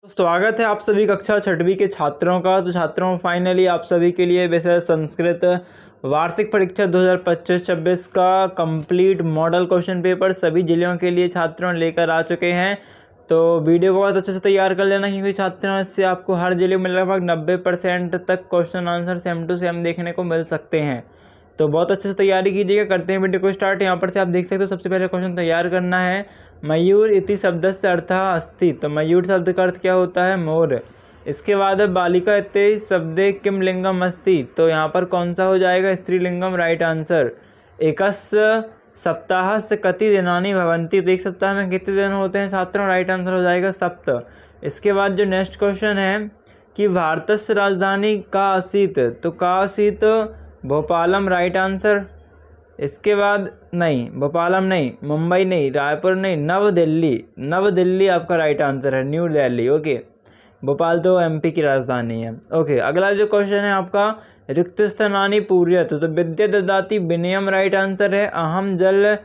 स्वागत है आप सभी कक्षा छठवीं के छात्रों का। तो छात्रों, फाइनली आप सभी के लिए विषय संस्कृत वार्षिक परीक्षा 2025-26 का कंप्लीट मॉडल क्वेश्चन पेपर सभी जिलों के लिए छात्रों लेकर आ चुके हैं। तो वीडियो को बहुत अच्छे से तैयार कर लेना, क्योंकि छात्रों इससे आपको हर जिले में लगभग 90% तक question answer same to same देखने को मिल सकते हैं। तो बहुत अच्छे से तैयारी कीजिएगा। करते हैं वीडियो को स्टार्ट। यहाँ पर से आप देख सकते हो, सबसे पहले क्वेश्चन तैयार करना है। मयूर इति शब्दस्य अर्थः अस्ति। तो मयूर शब्द का अर्थ क्या होता है? मोर। इसके बाद है बालिका इति शब्दे किम लिंगम अस्ति। तो यहाँ पर कौन सा हो जाएगा? स्त्रीलिंगम, राइट आंसर। एकस्य सप्ताहस्य कति दिनानि भवन्ति। तो एक सप्ताह में कितने दिन होते हैं छात्रों? राइट आंसर हो जाएगा सप्त। इसके बाद जो नेक्स्ट क्वेश्चन है कि भारतस्य राजधानी का आसीत। तो का आसीत? भोपालम, राइट आंसर। इसके बाद नहीं, भोपालम नहीं, मुंबई नहीं, रायपुर नहीं, नवदिल्ली। नवदिल्ली आपका राइट आंसर है, न्यू दिल्ली। ओके, भोपाल तो एमपी की राजधानी है। ओके, अगला जो क्वेश्चन है आपका, रिक्त स्थानानि पूर्यत। तो विद्या ददाति विनयम, राइट आंसर है। अहम जल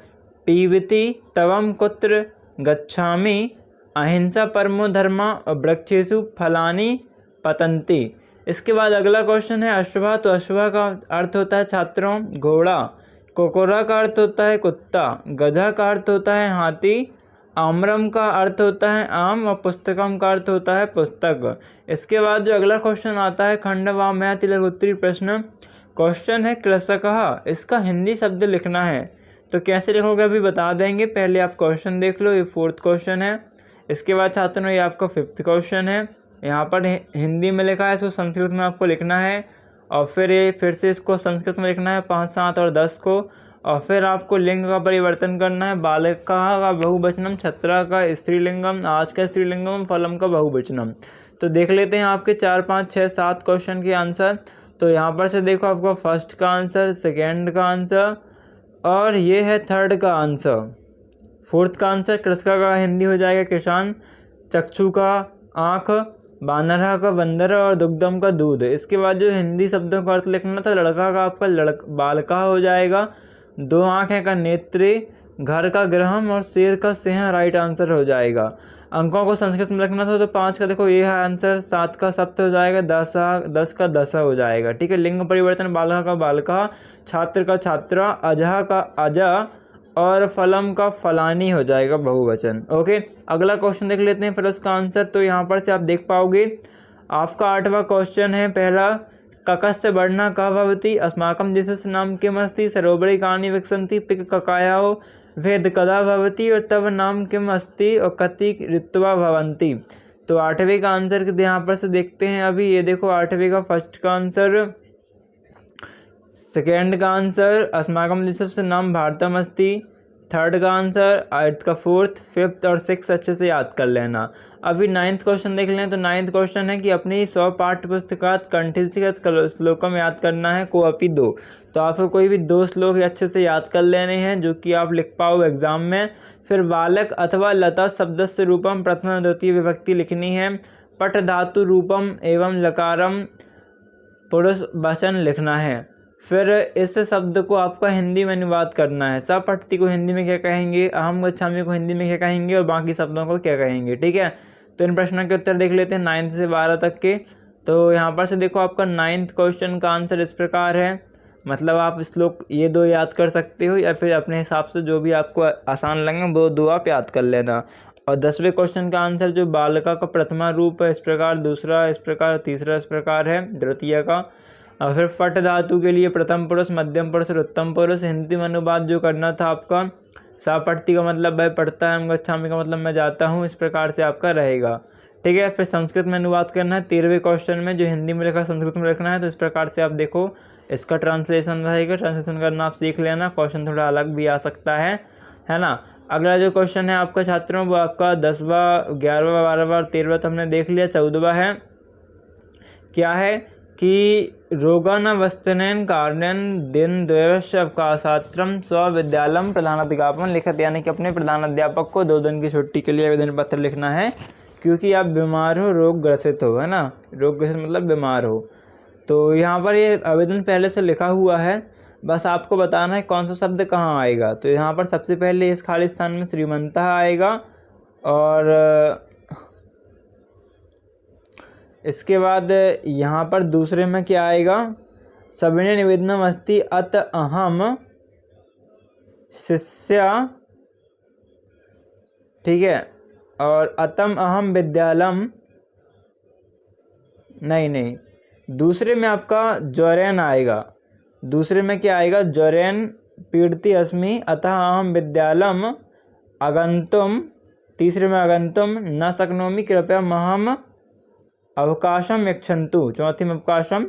पीबति तवम कुत्र गच्छामि। अहिंसा परमो धर्मा वृक्षेषु फलानि पतन्ति। इसके बाद अगला क्वेश्चन है अश्वा। तो अश्वा का अर्थ होता है छात्रों घोड़ा। कोकोरा का अर्थ होता है कुत्ता। गधा का अर्थ होता है हाथी। आम्रम का अर्थ होता है आम। और पुस्तकम का अर्थ होता है पुस्तक। इसके बाद जो अगला क्वेश्चन आता है खंडवामयाति लघुत्तरी प्रश्न। क्वेश्चन है कृषकः। इसका हिंदी शब्द लिखना है। तो कैसे लिखोगे अभी बता देंगे, पहले आप क्वेश्चन देख लो। ये 4th क्वेश्चन है। इसके बाद छात्रों ये आपका 5th क्वेश्चन है। यहाँ पर हिंदी में लिखा है, इसको संस्कृत में आपको लिखना है। और फिर से इसको संस्कृत में लिखना है 5, 7 और 10 को। और फिर आपको लिंग का परिवर्तन करना है। बालिका का बहुवचनम, छत्रा का स्त्रीलिंगम, आज का स्त्रीलिंगम, फलम का बहुवचनम। तो देख लेते हैं आपके 4, 5, 6, 7 क्वेश्चन के आंसर। तो यहाँ पर से देखो, आपका फर्स्ट का आंसर, सेकेंड का आंसर, और ये है थर्ड का आंसर। 4th का आंसर कृषका का हिंदी हो जाएगा किसान। चक्षु का आँख, बानरहा का बंदर, और दुग्धम का दूध। इसके बाद जो हिंदी शब्दों का अर्थ लिखना था, लड़का का आपका बालका हो जाएगा। 2 आँखें का नेत्री, घर का गृहम, और शेर का सिंह, राइट आंसर हो जाएगा। अंकों को संस्कृत में रखना था, तो 5 का देखो ये है आंसर, 7 का सप्त हो जाएगा, 10 का दशा हो जाएगा। ठीक है, लिंग परिवर्तन बालका का बालका, छात्र का छात्रा, अजहा का अजा, और फलम का फलानी हो जाएगा बहुवचन। ओके, अगला क्वेश्चन देख लेते हैं फिर उसका आंसर। तो यहाँ पर से आप देख पाओगे, आपका 8वां क्वेश्चन है पहला, ककस्य वर्णा का भवति। अस्माकं देशस्य नाम किम अस्ति। सरोवरे कानि विकसन्ति। पिक ककायाओ भेद कदा भवति। और तव नाम किम अस्ति। और कति ऋत्वा भवन्ति। तो 8वें का आंसर यहाँ पर से देखते हैं अभी। ये देखो 8वें का फर्स्ट का आंसर, सेकेंड का आंसर अस्माकं देशस्य नाम भारतम अस्ति। थर्ड का आंसर, 8th का 4th, 5th और 6th अच्छे से याद कर लेना। अभी 9th क्वेश्चन देख लें। तो 9th क्वेश्चन है कि अपनी 100 पाठ्य पुस्तकात कंठस्थीकृत श्लोकम याद करना है, को अपी 2। तो आपको कोई भी 2 श्लोक अच्छे से याद कर लेने हैं, जो कि आप लिख पाओ एग्जाम में। फिर बालक अथवा लता शब्दस्य रूपम प्रथम द्वितीय विभक्ति लिखनी है। पठ धातु रूपम एवं लकारम पुरुष वचन लिखना है। फिर इस शब्द को आपका हिंदी में अनुवाद करना है। सपठती को हिंदी में क्या कहेंगे, अहम गच्छामि को हिंदी में क्या कहेंगे, और बाकी शब्दों को क्या कहेंगे। ठीक है, तो इन प्रश्नों के उत्तर देख लेते हैं 9 से 12 तक के। तो यहाँ पर से देखो, आपका 9th क्वेश्चन का आंसर इस प्रकार है। मतलब आप श्लोक ये 2 याद कर सकते हो, या फिर अपने हिसाब से जो भी आपको आसान लगे वो 2 आप याद कर लेना। और 10वें क्वेश्चन का आंसर जो बालिका का प्रथमा रूप है इस प्रकार, दूसरा इस प्रकार, तीसरा इस प्रकार है द्वितीय का। और फिर फट धातु के लिए प्रथम पुरुष, मध्यम पुरुष और उत्तम पुरुष। हिंदी में अनुवाद जो करना था आपका, सापढ़ती का मतलब वह पढ़ता है, गच्छामि का मतलब मैं जाता हूँ, इस प्रकार से आपका रहेगा। ठीक है, फिर संस्कृत में अनुवाद करना है 13वें क्वेश्चन में, जो हिंदी में लिखा संस्कृत में लिखना है। तो इस प्रकार से आप देखो, इसका ट्रांसलेशन रहेगा, ट्रांसलेशन करना आप सीख लेना। क्वेश्चन थोड़ा अलग भी आ सकता है ना। अगला जो क्वेश्चन है आपका छात्रों, वो आपका 10वां, 11वां, 12वां और 13वां तो हमने देख लिया। 14वां है, क्या है कि रोगान वस्तुनेन कारणेन दिन द्वयस्य अवकाशात्रम स्वविद्यालयम प्रधानाध्यापन लिखत। यानी कि अपने प्रधानाध्यापक को 2 दिन की छुट्टी के लिए आवेदन पत्र लिखना है, क्योंकि आप बीमार हो, रोग ग्रसित हो, है ना। रोग ग्रसित मतलब बीमार हो। तो यहाँ पर ये आवेदन पहले से लिखा हुआ है, बस आपको बताना है कौन सा शब्द कहाँ आएगा। तो यहाँ पर सबसे पहले इस खाली स्थान में श्रीमंतः आएगा, और इसके बाद यहाँ पर दूसरे में क्या आएगा, सविनय निवेदनम अस्ति अत अहम शिष्या, ठीक है, और अतम अहम विद्यालम, नहीं, दूसरे में आपका ज्वरेन आएगा। दूसरे में क्या आएगा, ज्वरेन पीड़ती अस्मि अतः अहम विद्यालम आगंतुम। तीसरे में आगंतुम न शक्नोमि कृपया महम अवकाशम यच्छन्तु। चौथी में अवकाशम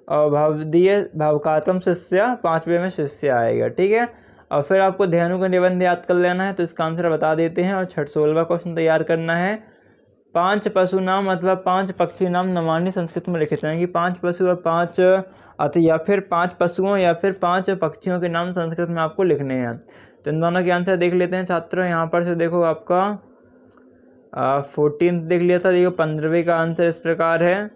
और भवदीय भावकातम शिष्य। पांचवें में शिष्य आएगा, ठीक है। और फिर आपको धेनु का निबंध याद कर लेना है, तो इसका आंसर बता देते हैं। और 16वां क्वेश्चन तैयार करना है। 5 पशु नाम अथवा 5 पक्षी नाम नवानी संस्कृत में लिखे जाएंगे। 5 पशु और 5 या फिर 5 पशुओं या फिर 5 पक्षियों के नाम संस्कृत में आपको लिखने हैं। तो इन दोनों के आंसर देख लेते हैं छात्रों। यहाँ पर से देखो आपका 14 देख लिया था, देखो 15वें का आंसर इस प्रकार है,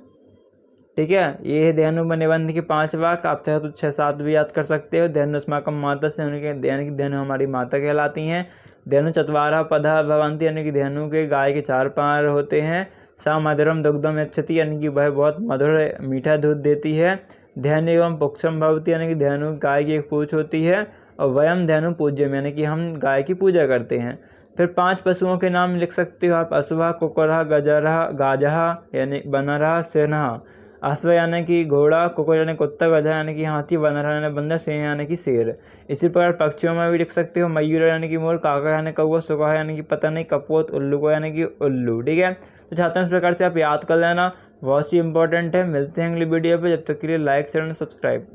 ठीक है। ये है धेनु निबंध के 5 वाक्य। आप चाहे तो 6-7 भी याद कर सकते हो। धेनु अस्माकं माता से, यानी कि धेनु हमारी माता कहलाती हैं। धेनु चत्वारः पदः भवन्ति, यानी कि धेनु के गाय के 4 पैर होते हैं। सा मधुरम दुग्धम यच्छति, यानी कि वह बहुत मधुर मीठा दूध देती है। धेनु एवं पुक्षम भवति, यानी कि धेनु गाय की एक पूंछ होती है। और वयम धेनु पूज्यम, यानी कि हम गाय की पूजा करते हैं। फिर 5 पशुओं के नाम लिख सकते हो आप, अश्वः, कुकुरः, गजरः, गाजः यानी बनरः, सिंहः। अश्व यानी कि घोड़ा, कुकुर यानी कुत्ता, गधा यानी कि हाथी, बनरः यानी बंदर, सिंह यानी कि शेर। इसी प्रकार पक्षियों में भी लिख सकते हो, मयूर यानी कि मोर, काका यानी कौवा, सुगा यानी कि पता नहीं, कपोत, उल्लू को यानी कि उल्लू, ठीक है। तो छात्रों इस प्रकार से आप याद कर लेना, बहुत ही इंपॉर्टेंट है। मिलते हैं अगली वीडियो पे, जब तक के लिए लाइक शेयर एंड सब्सक्राइब।